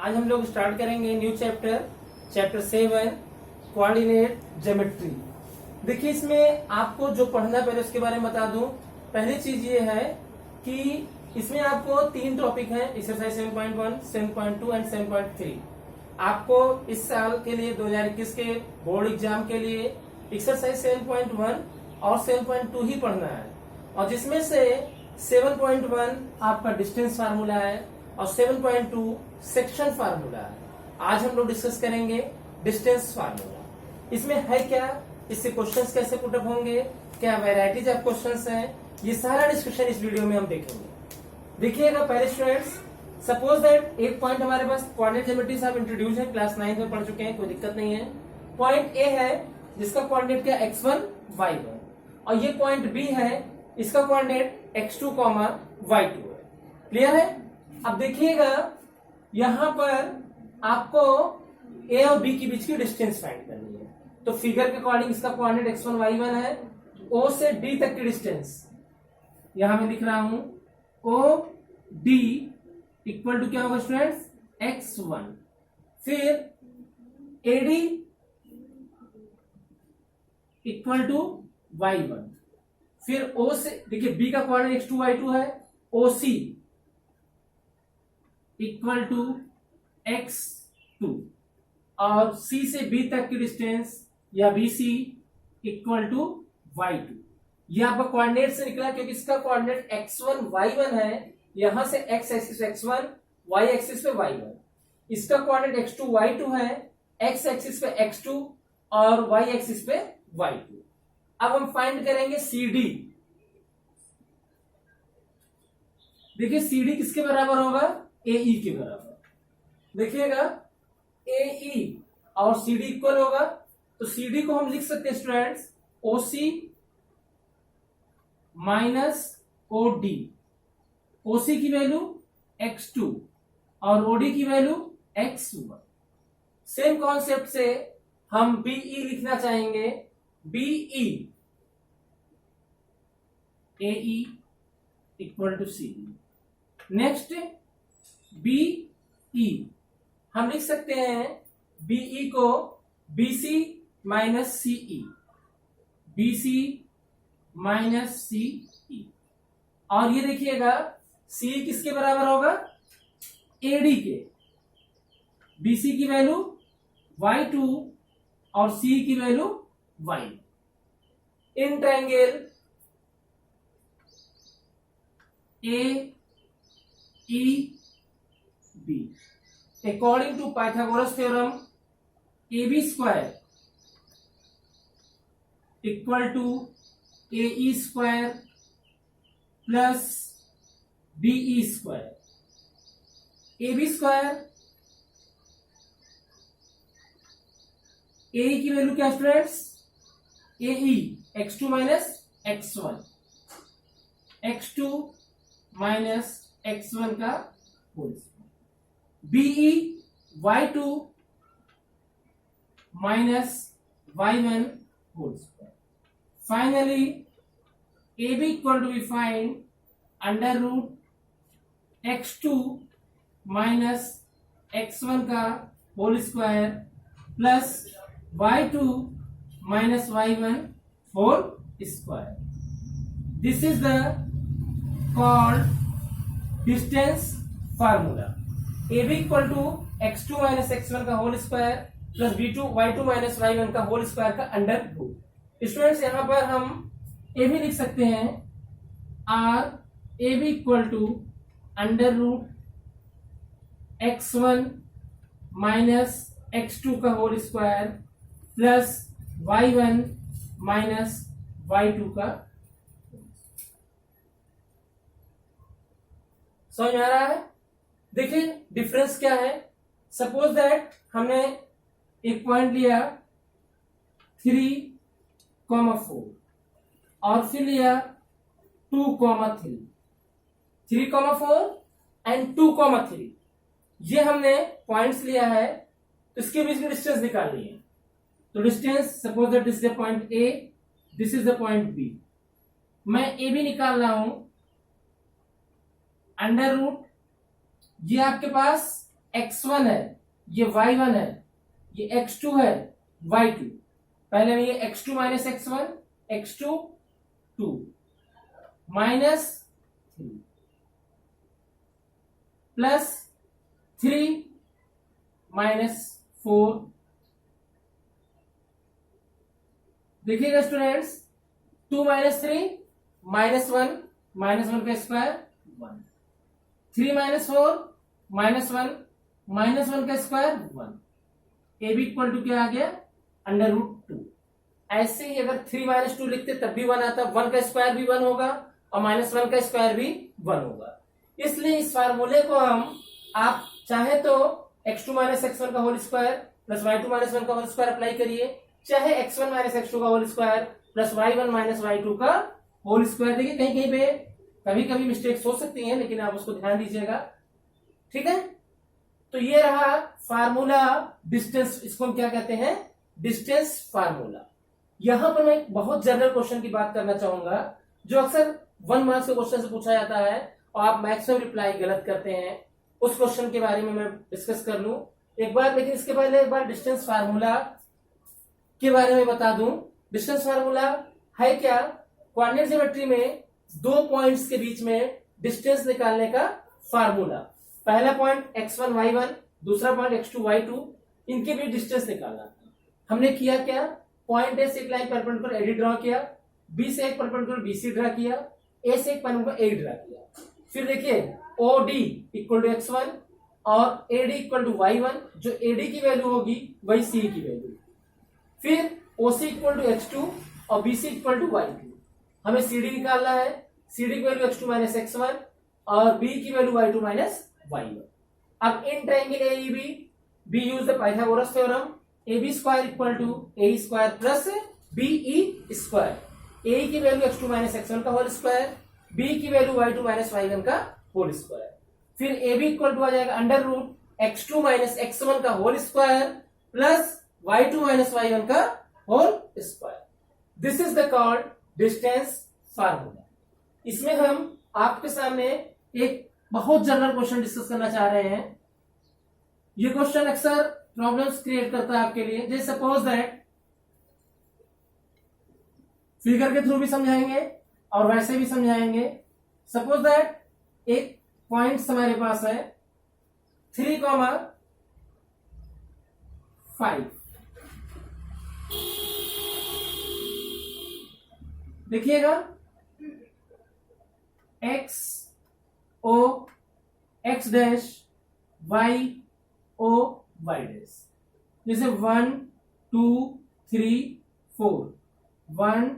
आज हम लोग स्टार्ट करेंगे न्यू चैप्टर 7 कोऑर्डिनेट ज्योमेट्री। देखिए इसमें आपको जो पढ़ना है पहले उसके बारे में बता दूं। पहली चीज ये है कि इसमें आपको 3 टॉपिक हैं, एक्सरसाइज 7.1, 7.2 एंड 7.3। आपको इस साल के लिए 2021 के बोर्ड एग्जाम के लिए एक्सरसाइज 7.1 और 7.2 ही पढ़ना है, और जिसमें से 7.1 आपका डिस्टेंस फार्मूला है और 7.2 सेक्शन फार्मूला है। आज हम लोग डिस्कस करेंगे डिस्टेंस फार्मूला। इसमें है क्या, इससे क्वेश्चंस कैसे पुटअप होंगे, क्या वैरायटीज ऑफ क्वेश्चंस हैं, ये सारा डिस्कशन इस वीडियो में हम देखेंगे। देखिएगा पहले स्टूडेंट्स, सपोज दैट एक पॉइंट हमारे पास कोऑर्डिनेट ज्योमेट्री साहब इंट्रोड्यूस है, क्लास 9 में पढ़ चुके हैं, कोई दिक्कत नहीं है। पॉइंट ए है जिसका कोऑर्डिनेट क्या x1 y1, और ये पॉइंट बी है इसका कोऑर्डिनेट x2, y2 है। क्लियर है? अब देखिएगा यहां पर आपको ए और बी के बीच की डिस्टेंस फाइंड करनी है। तो फिगर के अकॉर्डिंग इसका कोऑर्डिनेट x1 y1 है। ओ से डी तक की डिस्टेंस यहां मैं लिख रहा हूं, ओ डी इक्वल टू क्या होगा स्टूडेंट्स, x1। फिर एडी इक्वल टू y1। फिर ओ से देखिए बी का कोऑर्डिनेट x2 y2 है, OC इक्वल टू x2, और C से B तक की डिस्टेंस या BC इक्वल टू y2। ये आपका कोऑर्डिनेट से निकला क्योंकि इसका कोऑर्डिनेट x1 y1 है। यहां से x एक्सिस पे x1, y एक्सिस पे y1। इसका कोऑर्डिनेट x2 y2 है, x एक्सिस पे x2 और y एक्सिस पे y2। अब हम फाइंड करेंगे CD। देखिए CD किसके बराबर होगा, AE के बराबर। देखिएगा AE और CD इक्वल होगा, तो CD को हम लिख सकते हैं students OC minus OD। OC की वैल्यू x2 और OD की वैल्यू x1। सेम कॉन्सेप्ट से हम BE लिखना चाहेंगे, BE AE equal to CD। Next BE हम लिख सकते हैं BE को BC minus CE, BC minus CE। और ये देखिएगा CE किसके बराबर होगा, AD के। BC की वैल्यू y2 और CE की value y। In triangle AEB according to Pythagoras theorem AB square equal to AE square plus BE square. AB square AE की वैल्यू क्या students, AE x2 minus x1, x2 minus x1 का whole square. BE y2 minus y1 whole square. Finally AB equal to be find under root x2 minus x1 का whole square plus y2 minus y1 whole square. This is the called distance formula. AB equal to x2 minus x1 का whole square plus b2 y2 minus y1 का whole square का under root. Students यहां पर हम AB लिख सकते हैं r AB equal to under root x1 minus x2 का whole square plus y1 minus y2 का। समझ आ रहा है? देखिए डिफरेंस क्या है। सपोज दैट हमने एक पॉइंट लिया 3,4 और फिर लिया 2,3, 3,4 एंड 2,3। ये हमने पॉइंट्स लिया है, तो इसके बीच में डिस्टेंस निकालनी है। तो distance suppose that this is the point A, this is the point B। मैं ए बी निकाल रहा हूं, अंडर रूट ये आपके पास x1 है, ये y1 है, ये x2 है, y2। पहले में ये x2 minus x1, x2 2 minus 3 plus 3 minus 4। देखिएगा स्टूडेंट्स, 2 माइनस 3 माइनस 1, माइनस 1 का स्क्वायर 1, 3 माइनस 4 माइनस 1, माइनस 1 का square 1। A B equal to क्या आ गया, अंडर रूट 2। ऐसे ही अगर 3 माइनस 2 लिखते तब भी 1 आता, 1 का स्क्वायर भी 1 होगा और माइनस 1 का स्क्वायर भी 1 होगा। इसलिए इस फार्मूले को हम, आप चाहे तो x2 माइनस x1 का whole square plus y2 minus 1 का होल स्क्वायर अप्लाई करिए, चाहे x1 माइनस x2 का whole square plus y1 minus y2 का होल स्क्वायर। देखिए कहीं कहीं पे कभी कभी मिस्टेक्स हो सकती हैं, लेकिन आप उसको ध्यान दीजिएगा, ठीक है। तो ये रहा फार्मूला डिस्टेंस, इसको हम क्या कहते हैं, डिस्टेंस फार्मूला। यहां पर मैं एक बहुत जनरल क्वेश्चन की बात करना चाहूंगा जो अक्सर 1 मार्क्स के क्वेश्चन से पूछा जाता है और आप मैक्सिमम रिप्लाई गलत करते हैं। उस क्वेश्चन के बारे में मैं डिस्कस कर लूं एक बार, लेकिन इसके पहले एक बार डिस्टेंस फार्मूला के बारे में बता दूं। डिस्टेंस फार्मूला है क्या, कोऑर्डिनेट ज्योमेट्री में 2 पॉइंट्स के बीच में डिस्टेंस निकालने का फार्मूला। पहला पॉइंट x1 y1, दूसरा पॉइंट x2 y2, इनके बीच डिस्टेंस निकालना। हमने किया क्या, पॉइंट ए से एक लाइन परपेंडिकुलर एडी ड्रॉ किया, बी से एक परपेंडिकुलर बीसी ड्रा किया, ए से एक परपेंडिकुलर ए ड्रा किया। फिर देखिए OD इक्वल टू x1 और AD इक्वल टू y1, जो AD की वैल्यू होगी वही C की वैल्यू। फिर OC इक्वल टू x2 और BC इक्वल टू y2। हमें CD निकालना है, CD की वैल्यू x2 माइनस x1 और B की वैल्यू y2 माइनस y1। अब in triangle AEB, B use the Pythagoras theorem, AB square equal to AE square plus BE square. AE की value x2 minus x1 का whole square, B की value y2 minus y1 का whole square. फिर AB equal to आ जाएगा under root x2 minus x1 का whole square plus y2 minus y1 का whole square. This is the called distance formula. इसमें हम आपके सामने एक बहुत जनरल क्वेश्चन डिस्कस करना चाह रहे हैं। ये क्वेश्चन अक्सर प्रॉब्लम्स क्रिएट करता है आपके लिए। जैसे सपोज दैट, फिगर के थ्रू भी समझाएंगे और वैसे भी समझाएंगे। सपोज दैट एक पॉइंट्स हमारे पास है 3,5। देखिएगा x o x dash y o y dash, जैसे 1 2 3 4, 1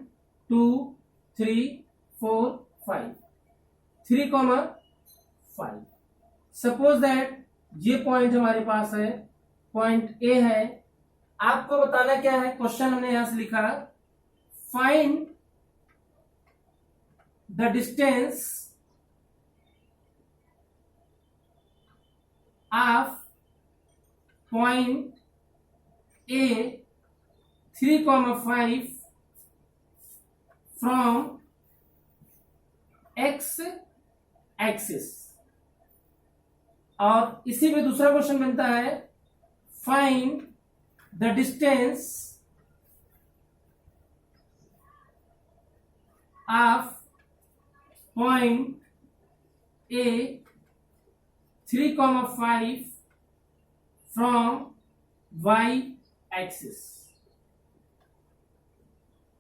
2 3 4 5, 3,5। सपोज दैट ये पॉइंट हमारे पास है, पॉइंट ए है। आपको बताना क्या है, क्वेश्चन हमने यहां से लिखा, find the distance of point A 3,5 from X axis. और इसी में दूसरा क्वेश्चन बनता है, find the distance of point A 3,5 from Y axis.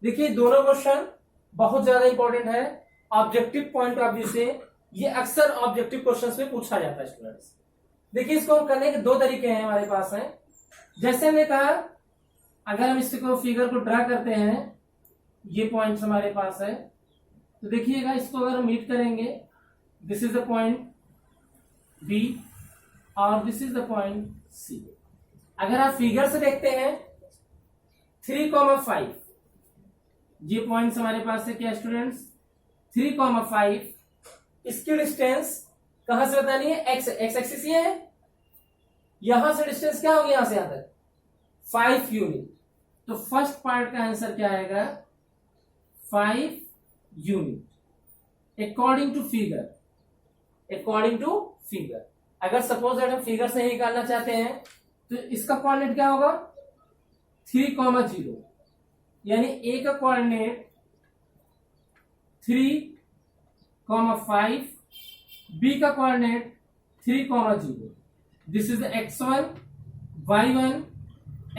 देखिए दोनों क्वेश्चन बहुत ज्यादा इंपॉर्टेंट है ऑब्जेक्टिव पॉइंट ऑफ व्यू से। ये अक्सर ऑब्जेक्टिव क्वेश्चंस में पूछा जाता है स्टूडेंट्स। देखिए इसको हम करने के 2 तरीके हैं हमारे पास हैं। जैसे हमने कहा, अगर हम इसको फिगर को ड्रा करते हैं, ये पॉइंट्स हमारे पास है, तो देखिएगा इसको अगर हम मीट करेंगे, this is the point B और this is the point C. अगर आप फिगर से देखते हैं 3,5, ये पॉइंट्स हमारे पास है क्या स्टूडेंट्स, 3,5। इसकी डिस्टेंस कहां से बतानी है, एक्स एक्सिस ये है, यहां से डिस्टेंस क्या होगी, यहां से यहां तक 5 यूनिट। तो फर्स्ट पार्ट का आंसर क्या आएगा, 5 unit according to figure, according to figure. अगर सपोज दैट हम फिगर से ही निकालना चाहते हैं तो इसका कोऑर्डिनेट क्या होगा 3,0, यानी ए का कोऑर्डिनेट 3,5, बी का coordinate 3,0. This is x1 y1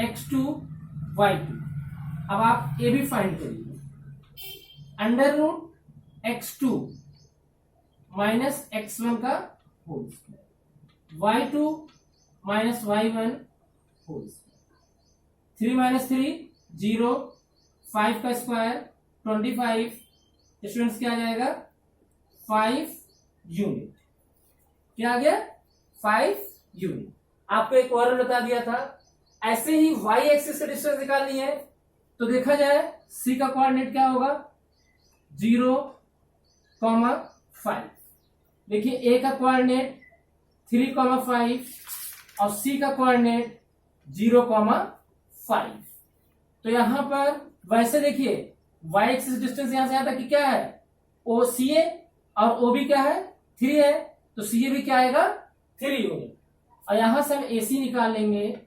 x2 y2. अब आप ए भी फाइंड करिए. √x2 माइनस x1 का whole square, y2 minus y1 whole square. 3 minus 3 0, 5 का स्क्वायर 25. स्टूडेंट्स क्या आ जाएगा 5 यूनिट. क्या आ गया 5 यूनिट. आपको एक और बता दिया था. ऐसे ही y एक्सिस से डिस्टेंस निकालनी है तो देखा जाए c का कोऑर्डिनेट क्या होगा 0,5. देखिए a का कोऑर्डिनेट 3,5 और c का कोऑर्डिनेट 0,5. तो यहां पर वैसे देखिए y एक्सिस डिस्टेंस यहां से यहां तक क्या है OCA और OB क्या है 3 है, तो CA भी क्या आएगा 3 यूनिट. और यहां से हम AC निकाल लेंगे.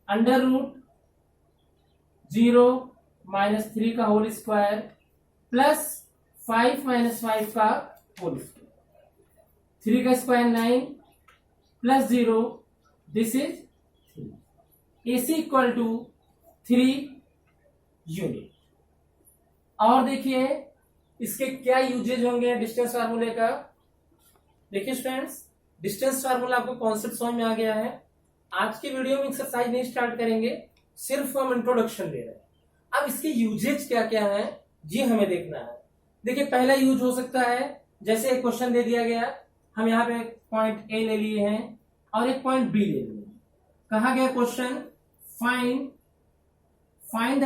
√0 माइनस 3 का होल स्क्वायर प्लस 5 माइनस 5 का होल स्क्वायर. 3 का square 9 plus 0, this is 3. AC equal to 3 unit. और देखिए इसके क्या यूजेज होंगे डिस्टेंस फार्मूले का. देखिए स्टूडेंट्स, डिस्टेंस फार्मूला आपको कॉन्सेप्ट समझ में आ गया है. आज की वीडियो में एक्सरसाइज नहीं स्टार्ट करेंगे, सिर्फ हम इंट्रोडक्शन दे रहे हैं. अब इसके यूजेज क्या क्या है जी हमें देखना है. देखिए पहला यूज हो सकता है जैसे एक क्वेश्चन दे दिया गया, हम यहाँ पे पॉइंट ए ले लिए हैं और एक पॉइंट बी ले लिए. कहा गया question find the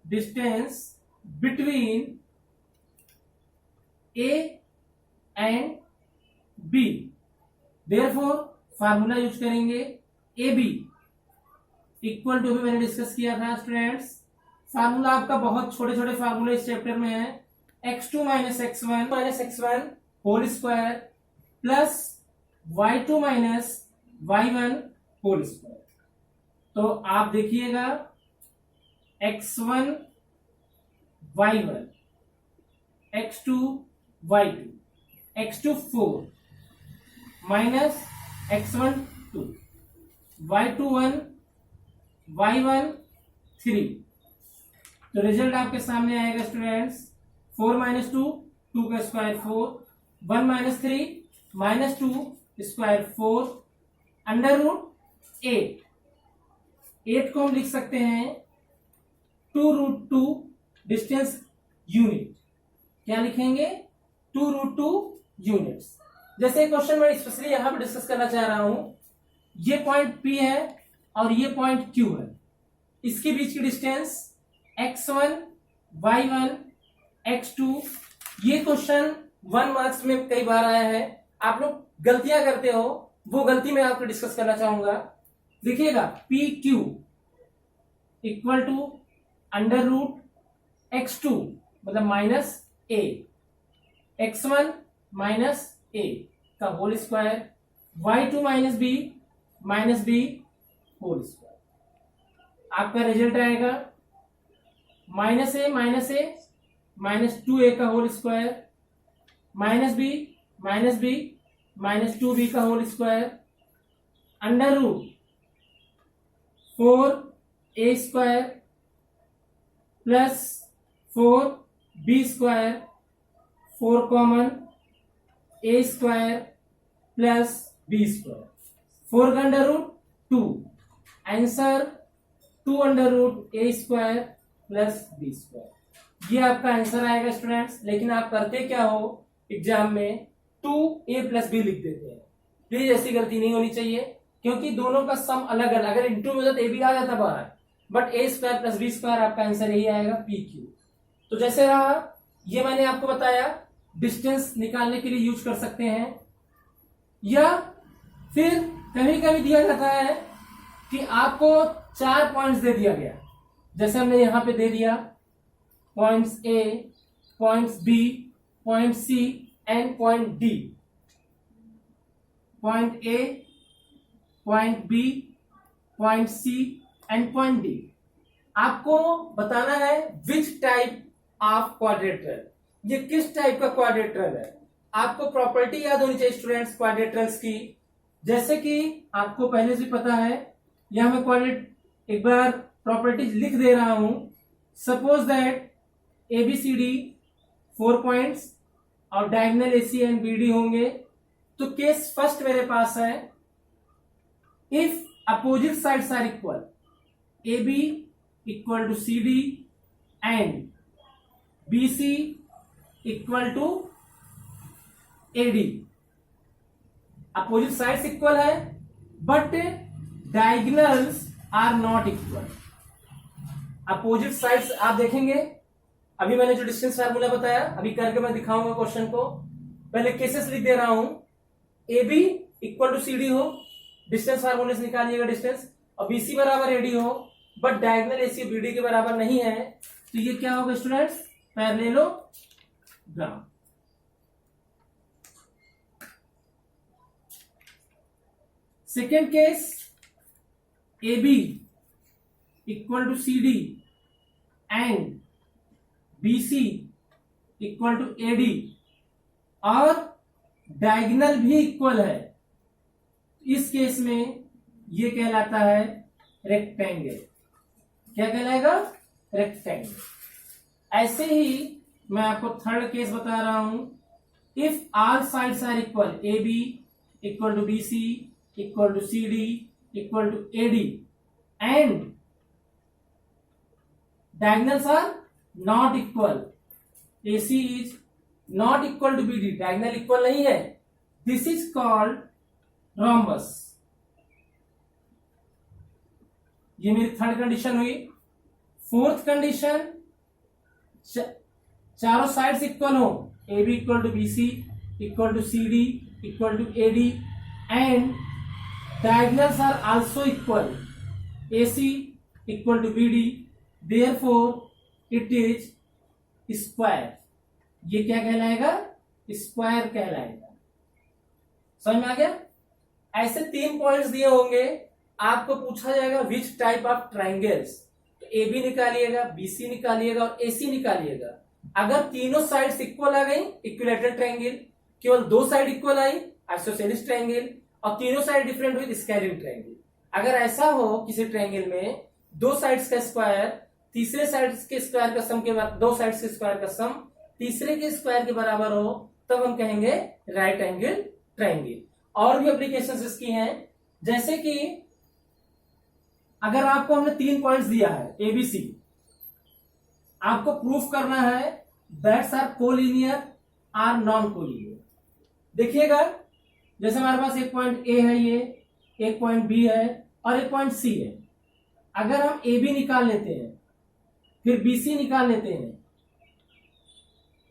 distance between A and B. Therefore formula use करेंगे AB इक्वल टू, भी मैंने डिस्कस किया था स्टूडेंट्स. फार्मूला आपका बहुत छोटे छोटे फार्मूले इस चैप्टर में है. x2 minus x1 whole square plus y2 minus y1 whole square. तो आप देखिएगा x1 y1 x2 y2 x2 4 minus x1 2 y2 1 y1 3. तो रिजल्ट आपके सामने आएगा स्टूडेंट्स 4 माइनस 2 2 का स्क्वायर 4 1 माइनस 3 माइनस 2 स्क्वायर 4 √8. 8 को हम लिख सकते हैं 2√2 डिस्टेंस यूनिट. क्या लिखेंगे 2√2 यूनिट्स. जैसे क्वेश्चन मैं स्पेशली यहां पर डिस्कस करना चाह रहा हूं. ये पॉइंट P है और ये पॉइंट Q है. इसके बीच की डिस्टेंस x1 y1 x2. ये क्वेश्चन 1 मार्क्स में कई बार आया है. आप लोग गलतियां करते हो, वो गलती मैं आपको डिस्कस करना चाहूंगा. देखिएगा PQ इक्वल टू √x2 मतलब minus a, x1 minus a का whole square, y2 minus b whole square. आपका रिजल्ट आएगा -a माइनस 2a का होल स्क्वायर माइनस 2b का whole square √4a square plus 4b square 4 common a square plus b square 4 का √2. Answer 2√a square plus b square. ये आपका answer आएगा students. लेकिन आप करते क्या हो एग्जाम में 2a प्लस b लिख देते हैं. प्लीज ऐसी गलती नहीं होनी चाहिए, क्योंकि दोनों का सम अलग अलग. अगर इंटू में होता तो a भी आ जाता बाहर, but a square plus b square आपका आंसर यही आएगा PQ. तो जैसे रहा, ये मैंने आपको बताया डिस्टेंस निकालने के लिए यूज कर सकते हैं. या फिर कभी कभी दिया जाता है कि आपको 4 पॉइंट्स दे दिया गया, जैसे हमने यहां पे दे दिया points A, points B, point C and point D. Point A, point B, point C and point D. आपको बताना है विच टाइप ऑफ क्वाड्रेटरल, ये किस टाइप का क्वाड्रेटरल है। आपको प्रॉपर्टी याद होनी चाहिए स्टूडेंट्स क्वाड्रेटरल्स की। जैसे कि आपको पहले से पता है, यहां मैं क्वाड्रेट एक बार प्रॉपर्टीज लिख दे रहा हूं। सपोज दैट एबीसीडी 4 पॉइंट्स और डायगोनल एसी एंड बीडी होंगे। तो केस फर्स्ट मेरे पास है, if opposite sides are equal, AB equal to CD and BC equal to AD। Opposite sides equal है but diagonals are not equal. Opposite sides आप देखेंगे, अभी मैंने जो डिस्टेंस फार्मूला बताया अभी करके मैं दिखाऊंगा क्वेश्चन को। पहले केसेस लिख दे रहा हूं, AB इक्वल टू CD हो, डिस्टेंस फार्मूले से निकालिएगा डिस्टेंस, और BC बराबर AD हो, बट डायगोनल AC BD के बराबर नहीं है। तो ये क्या होगा students, parallelogram. Second case, AB equal to CD and BC equal to AD और डायगोनल भी इक्वल है। इस केस में ये कहलाता है रेक्टेंगल। क्या कहलाएगा, रेक्टेंगल। ऐसे ही मैं आपको थर्ड केस बता रहा हूं, if all sides are equal, AB equal to BC equal to CD equal to AD and diagonals are not equal, AC is not equal to BD, diagonal equal नहीं है, this is called rhombus। ये मेरी third condition हुई। Fourth condition, चारों sides equal हो, AB equal to BC equal to CD equal to AD and diagonals are also equal, AC equal to BD, therefore it is square। ये क्या कहलाएगा, square कहलाएगा। समझ में आ गया। ऐसे 3 पॉइंट्स दिए होंगे, आपको पूछा जाएगा विच टाइप ऑफ ट्राइंगल्स, तो AB निकालिएगा, BC निकालिएगा और AC निकालिएगा। अगर तीनों साइड्स इक्वल आ गई, इक्विलैटरल ट्राइंगल, केवल 2 साइड इक्वल आई, आइसोसेलेस ट्राइंगल, और तीनों साइड डिफरेंट हुई, स्क्वायरिंग ट्राइंगल। अगर ऐसा हो किसी ट्राइंगल में 2 साइड्स का स्क्वायर तीसरे साइड के स्क्वायर का सम के बराबर, 2 साइड्स के स्क्वायर का सम तीसरे के स्क्वायर के बराबर हो, तब हम कहेंगे राइट एंगल ट्राइंगल। और भी एप्लीकेशंस इसकी हैं, जैसे कि अगर आपको हमने 3 पॉइंट्स दिया है ABC, आपको प्रूफ करना है that's are collinear or non collinear. देखिएगा, जैसे हमारे पास एक पॉइंट A है, ये एक पॉइंट B है और एक पॉइंट C है। अगर हम AB निकाल लेते हैं, फिर BC निकाल लेते हैं,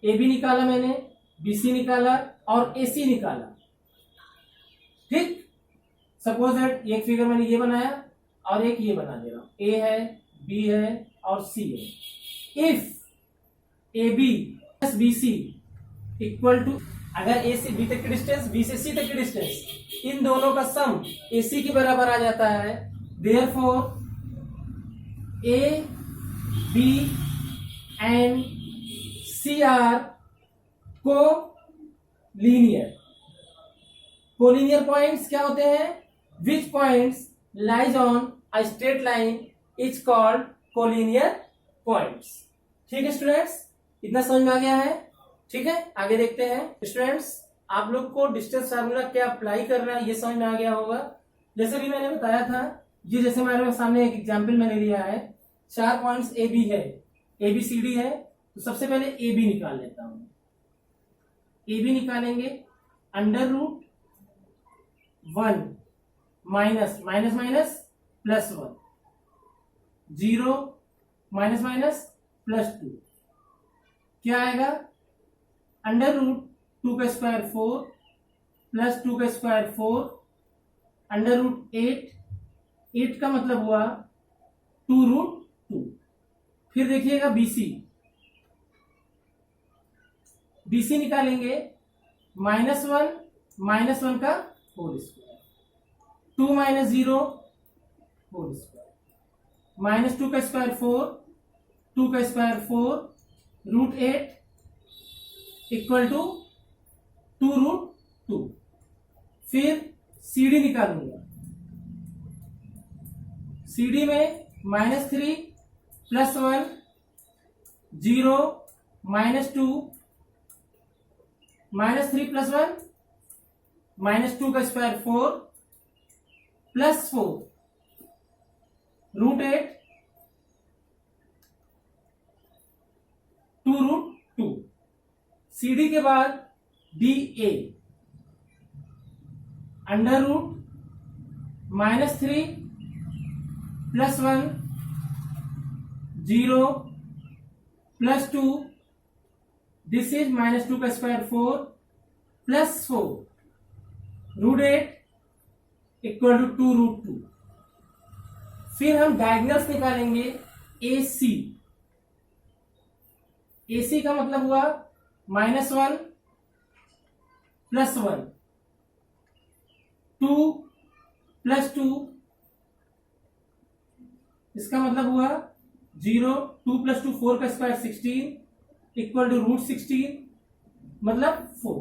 AB निकाला मैंने, BC निकाला और AC निकाला, ठीक। सपोज दैट एक फिगर मैंने ये बनाया और एक ये बना दे रहा हूं, A है, B है और C है। If AB plus BC equal to, अगर A से B तक की डिस्टेंस, B से C तक की डिस्टेंस, इन दोनों का सम AC के बराबर आ जाता है, therefore A, B and C are collinear. Collinear points क्या होते हैं, which points lies on a straight line is called collinear points. ठीक है स्टूडेंट्स, इतना समझ में आ गया है। ठीक है, आगे देखते हैं स्टूडेंट्स। आप लोग को डिस्टेंस फार्मूला क्या अप्लाई करना है ये समझ में आ गया होगा। जैसे भी मैंने बताया था, ये जैसे हमारे सामने एक एग्जाम्पल मैंने लिया है, 4 पॉइंट्स AB है, ABCD है, तो सबसे पहले AB निकाल लेता हूं। AB निकालेंगे, √1 minus minus minus plus 1, 0 minus minus plus 2, क्या आएगा, √2 का स्क्वायर 4 प्लस 2 का स्क्वायर 4, √8, 8 का मतलब हुआ 2√2। फिर देखिएगा BC, BC निकालेंगे -1 का होल स्क्वायर, 2 - 0 होल स्क्वायर, -2 का स्क्वायर 4, 2 का स्क्वायर 4, √8 इक्वल टू 2√2। फिर CD निकालूंगा, CD में -3 + 1 0 -2 -3 + 1 -2 का स्क्वायर 4 +4 √8 2√2। CD के बाद DA √3 + 1 0 +2, दिस इज -2 का स्क्वायर 4 +4 √8 इक्वल टू 2√2। फिर हम डायगोनल्स निकालेंगे AC। AC का मतलब हुआ -1 + 1 2 + 2, इसका मतलब हुआ 0 2 + 2 4 का स्क्वायर 16 इक्वल टू √16 मतलब 4।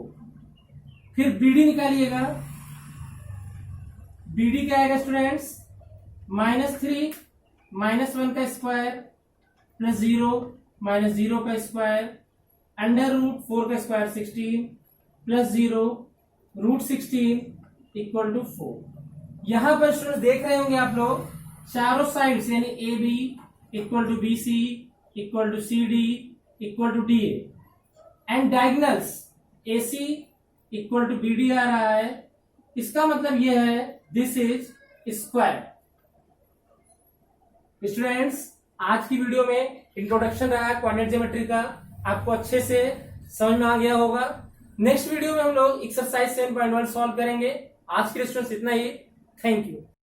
फिर BD निकालिएगा, BD क्या आएगा स्टूडेंट्स, -3 -1 का स्क्वायर +0 -0 का स्क्वायर √4 का स्क्वायर 16 +0 √16 इक्वल टू 4। यहां पर स्टूडेंट देख रहे होंगे आप लोग चारों साइड्स यानी AB equal to BC equal to CD equal to DA and diagonals AC equal to BD आ रहा है। इसका मतलब यह है दिस इज स्क्वायर। स्टूडेंट्स, आज की वीडियो में इंट्रोडक्शन रहा है कोऑर्डिनेट ज्योमेट्री का, आपको अच्छे से समझ में आ गया होगा। नेक्स्ट वीडियो में हम लोग एक्सरसाइज 7.1 सॉल्व करेंगे। आज के स्टूडेंट्स इतना ही। Thank you.